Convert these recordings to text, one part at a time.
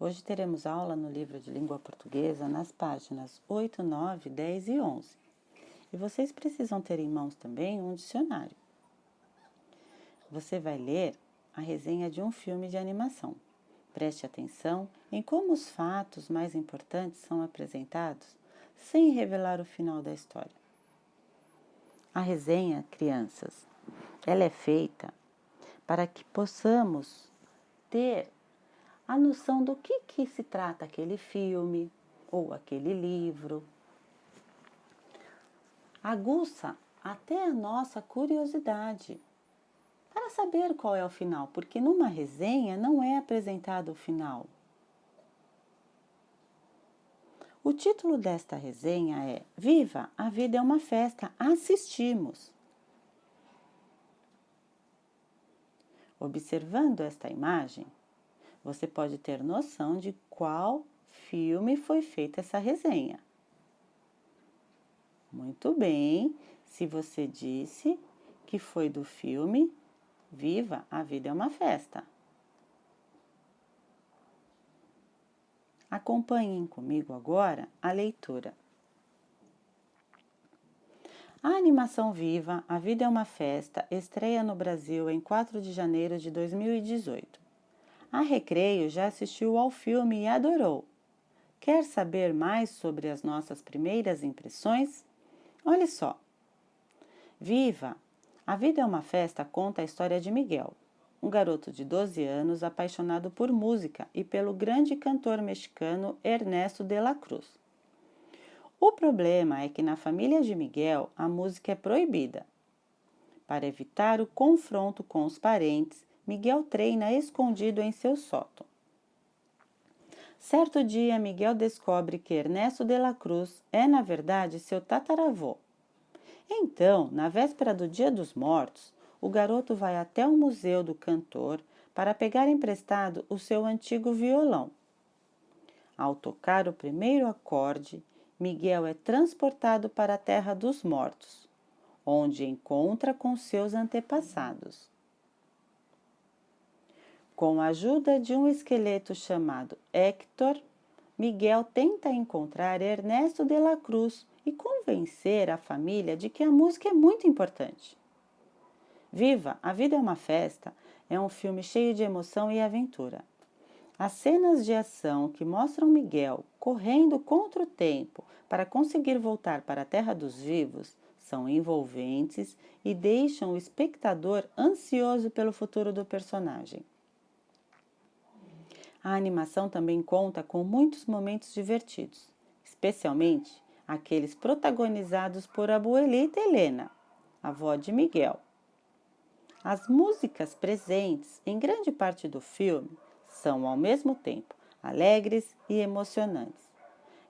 Hoje teremos aula no livro de língua portuguesa nas páginas 8, 9, 10 e 11. E vocês precisam ter em mãos também um dicionário. Você vai ler a resenha de um filme de animação. Preste atenção em como os fatos mais importantes são apresentados sem revelar o final da história. A resenha, crianças, ela é feita para que possamos ter a noção do que se trata aquele filme ou aquele livro. Aguça até a nossa curiosidade para saber qual é o final, porque numa resenha não é apresentado o final. O título desta resenha é Viva, a vida é uma festa, assistimos. Observando esta imagem, você pode ter noção de qual filme foi feita essa resenha. Muito bem, se você disse que foi do filme Viva, a vida é uma festa. Acompanhem comigo agora a leitura. A animação Viva, a vida é uma festa, estreia no Brasil em 4 de janeiro de 2018. A Recreio já assistiu ao filme e adorou. Quer saber mais sobre as nossas primeiras impressões? Olha só. Viva! A vida é uma festa conta a história de Miguel, um garoto de 12 anos apaixonado por música e pelo grande cantor mexicano Ernesto de la Cruz. O problema é que na família de Miguel a música é proibida. Para evitar o confronto com os parentes, Miguel treina escondido em seu sótão. Certo dia, Miguel descobre que Ernesto de la Cruz é, na verdade, seu tataravô. Então, na véspera do Dia dos Mortos, o garoto vai até o museu do cantor para pegar emprestado o seu antigo violão. Ao tocar o primeiro acorde, Miguel é transportado para a terra dos mortos, onde encontra com seus antepassados. Com a ajuda de um esqueleto chamado Héctor, Miguel tenta encontrar Ernesto de la Cruz e convencer a família de que a música é muito importante. Viva, a vida é uma festa é um filme cheio de emoção e aventura. As cenas de ação que mostram Miguel correndo contra o tempo para conseguir voltar para a terra dos vivos são envolventes e deixam o espectador ansioso pelo futuro do personagem. A animação também conta com muitos momentos divertidos, especialmente aqueles protagonizados por Abuelita Helena, avó de Miguel. As músicas presentes em grande parte do filme são, ao mesmo tempo, alegres e emocionantes.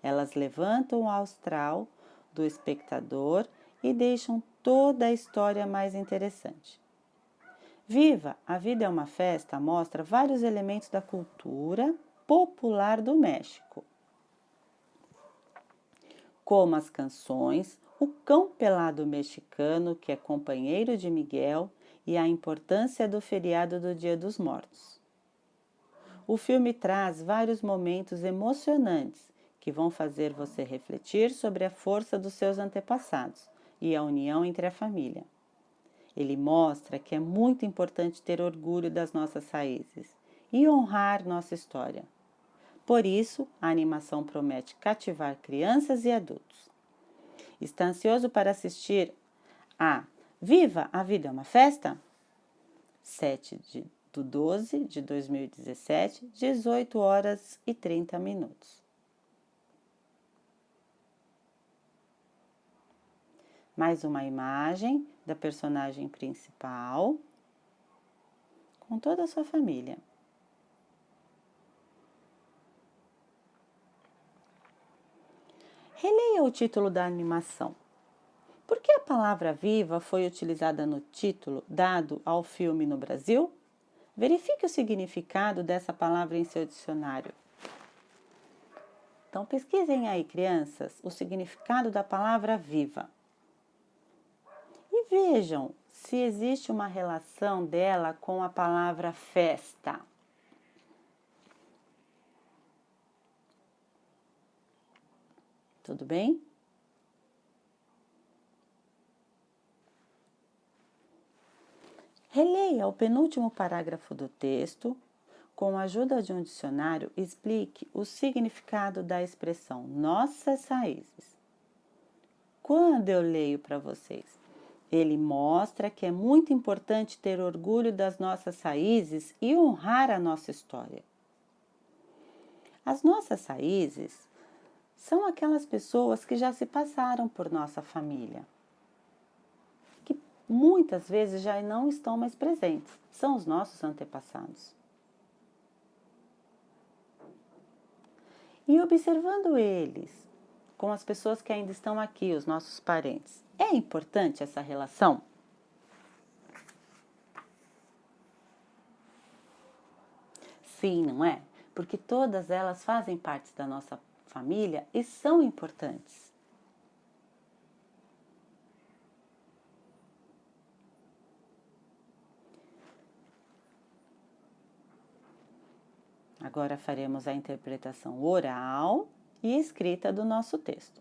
Elas levantam o astral do espectador e deixam toda a história mais interessante. Viva, a vida é uma festa mostra vários elementos da cultura popular do México, como as canções, o cão pelado mexicano, que é companheiro de Miguel, e a importância do feriado do Dia dos Mortos. O filme traz vários momentos emocionantes que vão fazer você refletir sobre a força dos seus antepassados e a união entre a família. Ele mostra que é muito importante ter orgulho das nossas raízes e honrar nossa história. Por isso, a animação promete cativar crianças e adultos. Está ansioso para assistir a Viva, a vida é uma festa? 7/12 de 2017, 18 horas e 30 minutos. Mais uma imagem da personagem principal com toda a sua família. Releia o título da animação. Por que a palavra viva foi utilizada no título dado ao filme no Brasil? Verifique o significado dessa palavra em seu dicionário. Então, pesquisem aí, crianças, o significado da palavra viva. E vejam se existe uma relação dela com a palavra festa. Tudo bem? Releia o penúltimo parágrafo do texto. Com a ajuda de um dicionário, explique o significado da expressão nossas raízes. Quando eu leio para vocês, ele mostra que é muito importante ter orgulho das nossas raízes e honrar a nossa história. As nossas raízes são aquelas pessoas que já se passaram por nossa família, que muitas vezes já não estão mais presentes, são os nossos antepassados. E observando eles, com as pessoas que ainda estão aqui, os nossos parentes, é importante essa relação? Sim, não é? Porque todas elas fazem parte da nossa família e são importantes. Agora faremos a interpretação oral e escrita do nosso texto.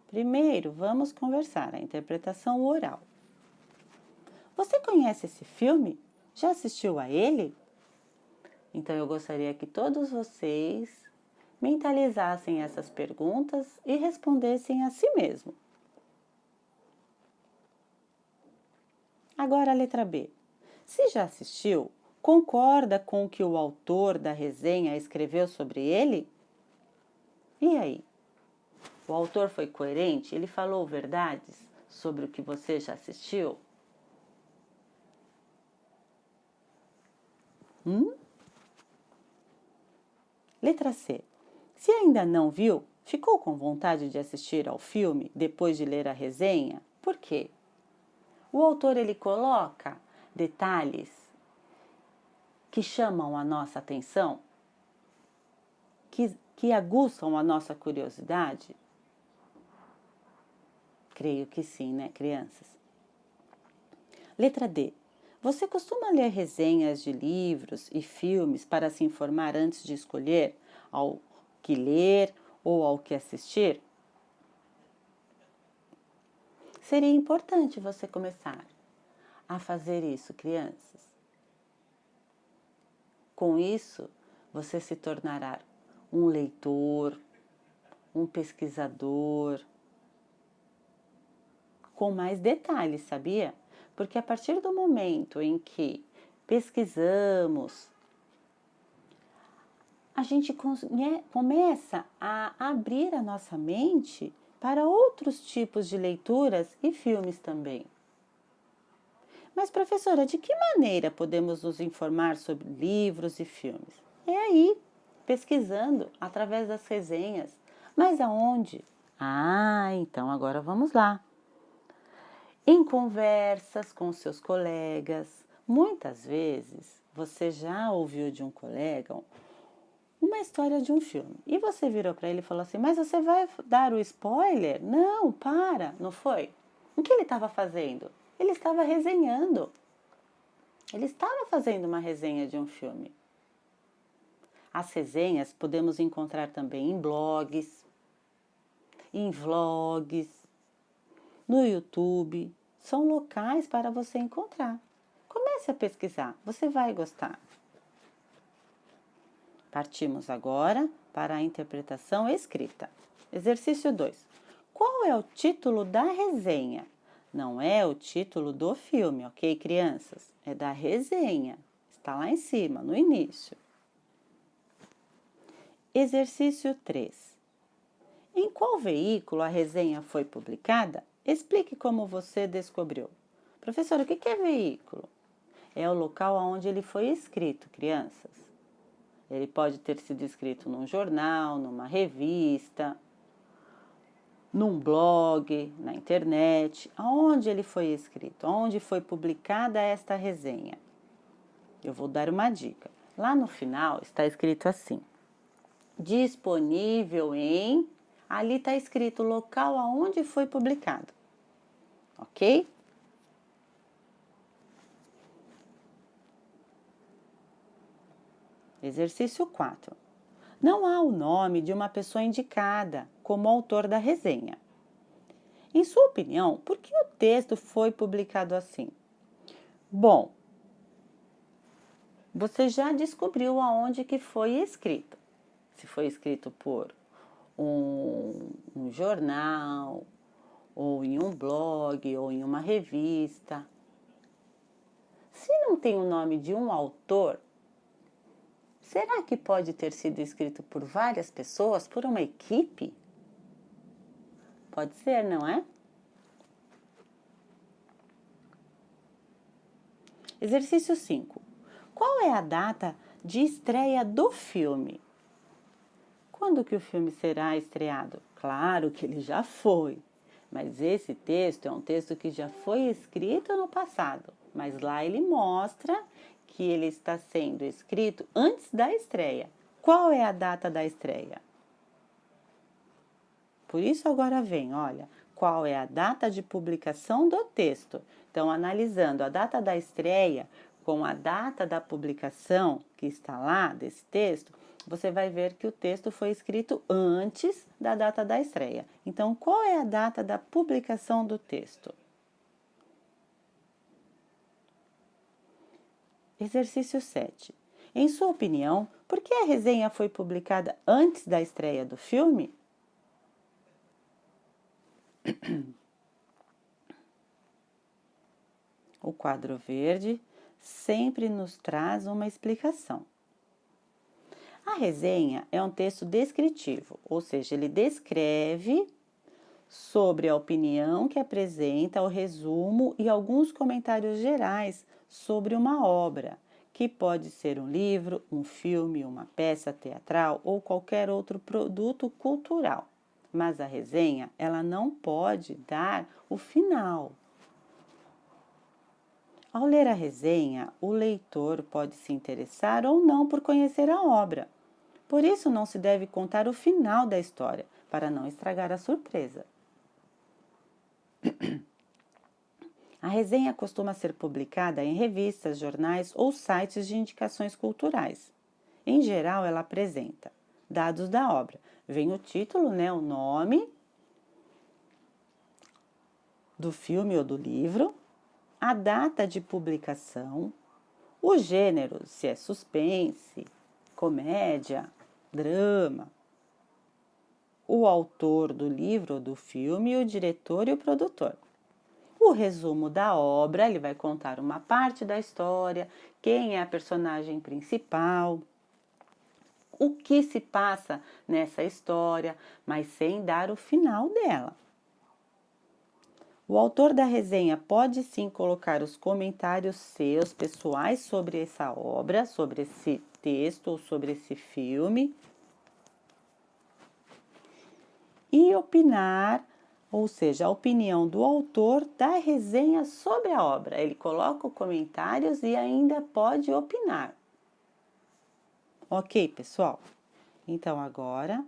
Primeiro, vamos conversar a interpretação oral. Você conhece esse filme? Já assistiu a ele? Então, eu gostaria que todos vocês mentalizassem essas perguntas e respondessem a si mesmo. Agora a letra B. Se já assistiu, concorda com o que o autor da resenha escreveu sobre ele? E aí? O autor foi coerente? Ele falou verdades sobre o que você já assistiu? Letra C. Se ainda não viu, ficou com vontade de assistir ao filme depois de ler a resenha? Por quê? O autor ele coloca detalhes que chamam a nossa atenção, que aguçam a nossa curiosidade? Creio que sim, né, crianças? Letra D. Você costuma ler resenhas de livros e filmes para se informar antes de escolher ao que ler ou ao que assistir? Seria importante você começar a fazer isso, crianças. Com isso, você se tornará um leitor, um pesquisador, com mais detalhes, sabia? Porque a partir do momento em que pesquisamos, a gente começa a abrir a nossa mente para outros tipos de leituras e filmes também. Mas, professora, de que maneira podemos nos informar sobre livros e filmes? É aí, pesquisando através das resenhas. Mas aonde? Ah, então agora vamos lá. Em conversas com seus colegas, muitas vezes você já ouviu de um colega uma história de um filme e você virou para ele e falou assim: mas você vai dar o spoiler? Não, para, não foi? O que ele estava fazendo? Ele estava resenhando. Ele estava fazendo uma resenha de um filme. As resenhas podemos encontrar também em blogs, em vlogs, no YouTube. São locais para você encontrar. Comece a pesquisar, você vai gostar. Partimos agora para a interpretação escrita. Exercício 2. Qual é o título da resenha? Não é o título do filme, ok, crianças? É da resenha. Está lá em cima, no início. Exercício 3. Em qual veículo a resenha foi publicada? Explique como você descobriu. Professora, o que é veículo? É o local onde ele foi escrito, crianças. Ele pode ter sido escrito num jornal, numa revista, num blog, na internet. Aonde ele foi escrito? Onde foi publicada esta resenha? Eu vou dar uma dica. Lá no final está escrito assim: disponível em... Ali está escrito o local aonde foi publicado. Ok? Exercício 4. Não há o nome de uma pessoa indicada. como autor da resenha. Em sua opinião, por que o texto foi publicado assim? Bom, você já descobriu aonde que foi escrito. Se foi escrito por um jornal, ou em um blog, ou em uma revista. Se não tem o nome de um autor, será que pode ter sido escrito por várias pessoas, por uma equipe? Pode ser, não é? Exercício 5. Qual é a data de estreia do filme? Quando que o filme será estreado? Claro que ele já foi, mas esse texto é um texto que já foi escrito no passado, mas lá ele mostra que ele está sendo escrito antes da estreia. Qual é a data da estreia? Por isso agora vem, olha, qual é a data de publicação do texto? Então, analisando a data da estreia com a data da publicação que está lá desse texto, você vai ver que o texto foi escrito antes da data da estreia. Então, qual é a data da publicação do texto? Exercício 7. Em sua opinião, por que a resenha foi publicada antes da estreia do filme? O quadro verde sempre nos traz uma explicação. A resenha é um texto descritivo, ou seja, ele descreve sobre a opinião que apresenta, o resumo e alguns comentários gerais sobre uma obra, que pode ser um livro, um filme, uma peça teatral ou qualquer outro produto cultural. Mas a resenha, ela não pode dar o final. Ao ler a resenha, o leitor pode se interessar ou não por conhecer a obra. Por isso, não se deve contar o final da história, para não estragar a surpresa. A resenha costuma ser publicada em revistas, jornais ou sites de indicações culturais. Em geral, ela apresenta dados da obra. Vem o título, o nome do filme ou do livro, a data de publicação, o gênero, se é suspense, comédia, drama, o autor do livro ou do filme, o diretor e o produtor. O resumo da obra, ele vai contar uma parte da história, quem é a personagem principal, o que se passa nessa história, mas sem dar o final dela. O autor da resenha pode sim colocar os comentários seus pessoais sobre essa obra, sobre esse texto ou sobre esse filme e opinar, ou seja, a opinião do autor da resenha sobre a obra. Ele coloca os comentários e ainda pode opinar. Ok, pessoal? Então agora